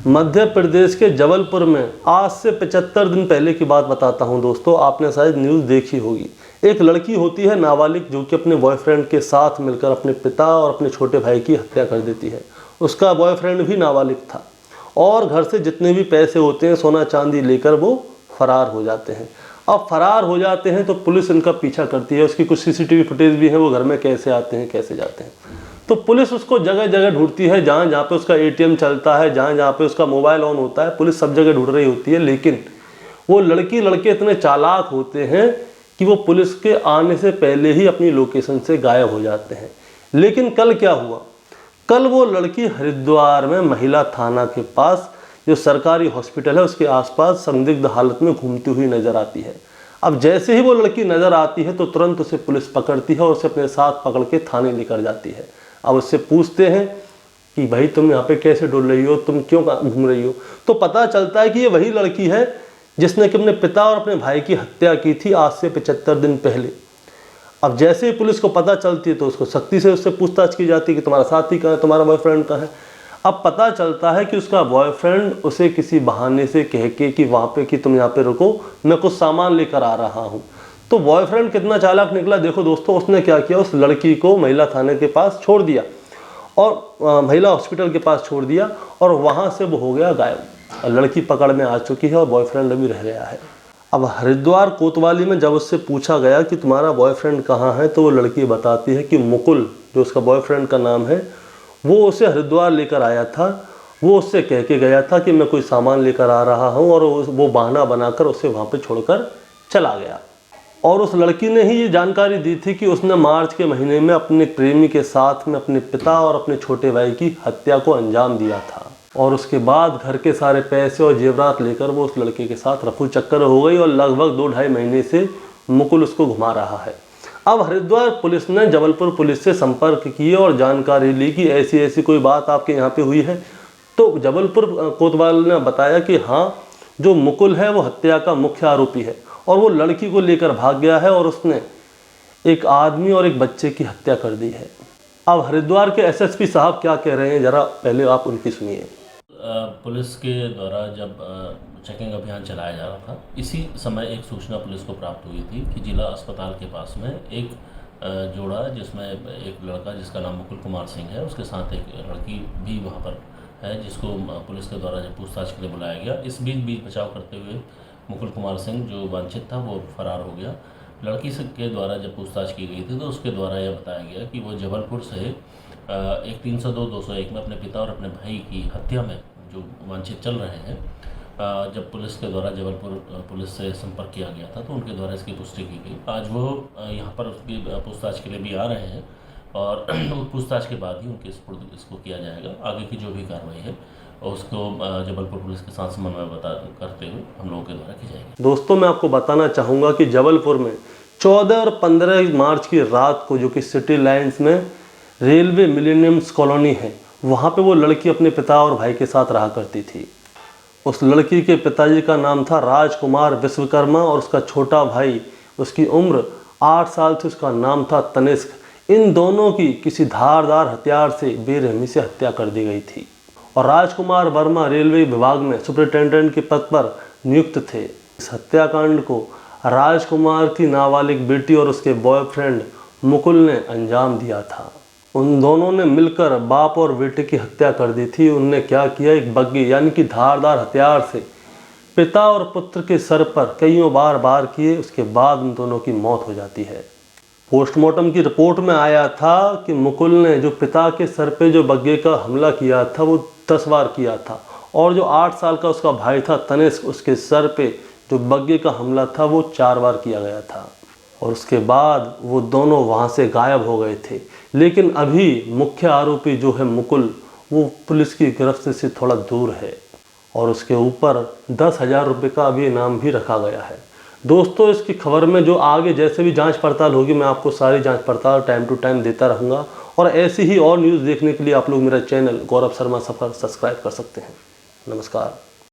मध्य प्रदेश के जबलपुर में आज से 75 दिन पहले की बात बताता हूं दोस्तों, आपने शायद न्यूज़ देखी होगी। एक लड़की होती है नाबालिग, जो कि अपने बॉयफ्रेंड के साथ मिलकर अपने पिता और अपने छोटे भाई की हत्या कर देती है। उसका बॉयफ्रेंड भी नाबालिग था और घर से जितने भी पैसे होते हैं, सोना चांदी लेकर वो फरार हो जाते हैं। अब फरार हो जाते हैं तो पुलिस इनका पीछा करती है। उसकी कुछ सीसीटीवी फुटेज भी है, वो घर में कैसे आते हैं कैसे जाते हैं। तो पुलिस उसको जगह जगह ढूंढती है, जहाँ जहाँ पे उसका एटीएम चलता है, जहाँ जहाँ पे उसका मोबाइल ऑन होता है, पुलिस सब जगह ढूंढ रही होती है। लेकिन वो लड़की लड़के इतने चालाक होते हैं कि वो पुलिस के आने से पहले ही अपनी लोकेशन से गायब हो जाते हैं। लेकिन कल क्या हुआ? कल वो लड़की हरिद्वार में महिला थाना के पास, जो सरकारी हॉस्पिटल है, उसके आसपास संदिग्ध हालत में घूमती हुई नजर आती है। अब जैसे ही वो लड़की नजर आती है तो तुरंत उसे पुलिस पकड़ती है और उसे अपने साथ पकड़ के थाने लेकर जाती है। अब उससे पूछते हैं कि भाई तुम यहाँ पे कैसे डुल रही हो, तुम क्यों घूम रही हो? तो पता चलता है कि ये वही लड़की है जिसने कि अपने पिता और अपने भाई की हत्या की थी आज से 75 दिन पहले। अब जैसे ही पुलिस को पता चलती है तो उसको सख्ती से उससे पूछताछ की जाती है कि तुम्हारा साथी कहाँ है, तुम्हारा बॉयफ्रेंड कहाँ है। अब पता चलता है कि उसका बॉयफ्रेंड उसे किसी बहाने से कह के कि वहाँ पे कि तुम यहाँ पे रुको, मैं कुछ सामान लेकर आ रहा हूँ। तो बॉयफ्रेंड कितना चालाक निकला देखो दोस्तों, उसने क्या किया, उस लड़की को महिला थाने के पास छोड़ दिया और महिला हॉस्पिटल के पास छोड़ दिया और वहाँ से वो हो गया गायब। लड़की पकड़ में आ चुकी है और बॉयफ्रेंड अभी रह गया है। अब हरिद्वार कोतवाली में जब उससे पूछा गया कि तुम्हारा बॉयफ्रेंड कहाँ है, तो वो लड़की बताती है कि मुकुल, जो उसका बॉयफ्रेंड का नाम है, वो उसे हरिद्वार लेकर आया था। वो उससे कह के गया था कि मैं कोई सामान लेकर आ रहा हूँ और वो बहाना बनाकर उसे वहाँ पे छोड़कर चला गया। और उस लड़की ने ही ये जानकारी दी थी कि उसने मार्च के महीने में अपने प्रेमी के साथ में अपने पिता और अपने छोटे भाई की हत्या को अंजाम दिया था। और उसके बाद घर के सारे पैसे और जेवरात लेकर वो उस लड़के के साथ रफू चक्कर हो गई और लगभग 2-2.5 महीने से मुकुल उसको घुमा रहा है। अब हरिद्वार पुलिस ने जबलपुर पुलिस से संपर्क किए और जानकारी ली कि ऐसी ऐसी कोई बात आपके यहाँ पे हुई है। तो जबलपुर कोतवाल ने बताया कि हाँ, जो मुकुल है वो हत्या का मुख्य आरोपी है और वो लड़की को लेकर भाग गया है और उसने एक आदमी और एक बच्चे की हत्या कर दी है। अब हरिद्वार के एसएसपी साहब क्या कह रहे हैं, जरा पहले आप उनकी सुनिए। पुलिस के द्वारा जब चेकिंग अभियान चलाया जा रहा था, इसी समय एक सूचना पुलिस को प्राप्त हुई थी कि जिला अस्पताल के पास में एक जोड़ा, जिसमें एक लड़का जिसका नाम मुकुल कुमार सिंह है, उसके साथ एक लड़की भी वहाँ पर है, जिसको पुलिस के द्वारा जब पूछताछ के लिए बुलाया गया। इस बीच बचाव करते हुए मुकुल कुमार सिंह जो वांछित था वो फरार हो गया। लड़की से के द्वारा जब पूछताछ की गई थी तो उसके द्वारा यह बताया गया कि वो जबलपुर से एक 302-201 में अपने पिता और अपने भाई की हत्या में जो वांछित चल रहे हैं, जब पुलिस के द्वारा जबलपुर पुलिस से संपर्क किया गया था तो उनके द्वारा इसकी पुष्टि की गई। आज वो यहाँ पर उसकी पूछताछ के लिए भी आ रहे हैं और पूछताछ के बाद ही उनके इसको किया जाएगा। आगे की जो भी कार्रवाई है उसको जबलपुर पुलिस के साथ समन्वय करते हुए हम लोगों के द्वारा की जाएगी। दोस्तों, मैं आपको बताना चाहूँगा कि जबलपुर में 14 और 15 मार्च की रात को, जो कि सिटी लाइन्स में रेलवे मिलेनियम्स कॉलोनी है, वहाँ पे वो लड़की अपने पिता और भाई के साथ रहा करती थी। उस लड़की के पिताजी का नाम था राजकुमार विश्वकर्मा और उसका छोटा भाई, उसकी उम्र 8 साल थी, उसका नाम था तनिष्क। इन दोनों की किसी धारदार हथियार से बेरहमी से हत्या कर दी गई थी और राजकुमार वर्मा रेलवे विभाग में सुपरिटेंडेंट के पद पर नियुक्त थे। इस हत्याकांड को राजकुमार की नाबालिग बेटी और उसके बॉयफ्रेंड मुकुल ने अंजाम दिया था। उन दोनों ने मिलकर बाप और बेटे की हत्या कर दी थी। उनने क्या किया, एक बग्गी यानी कि धारदार हथियार से पिता और पुत्र के सर पर कईयों बार वार किए। उसके बाद उन दोनों की मौत हो जाती है। पोस्टमार्टम की रिपोर्ट में आया था कि मुकुल ने जो पिता के सर पे जो बग्गे का हमला किया था वो 10 बार किया था और जो 8 साल का उसका भाई था तनिष्क, उसके सर पे जो बग्गे का हमला था वो 4 बार किया गया था और उसके बाद वो दोनों वहाँ से गायब हो गए थे। लेकिन अभी मुख्य आरोपी जो है मुकुल, वो पुलिस की गिरफ्त से थोड़ा दूर है और उसके ऊपर 10,000 रुपये का अभी इनाम भी रखा गया है। दोस्तों, इसकी खबर में जो आगे जैसे भी जांच पड़ताल होगी, मैं आपको सारी जांच पड़ताल टाइम टू टाइम देता रहूँगा और ऐसी ही और न्यूज़ देखने के लिए आप लोग मेरा चैनल गौरव शर्मा सफ़र सब्सक्राइब कर सकते हैं। नमस्कार।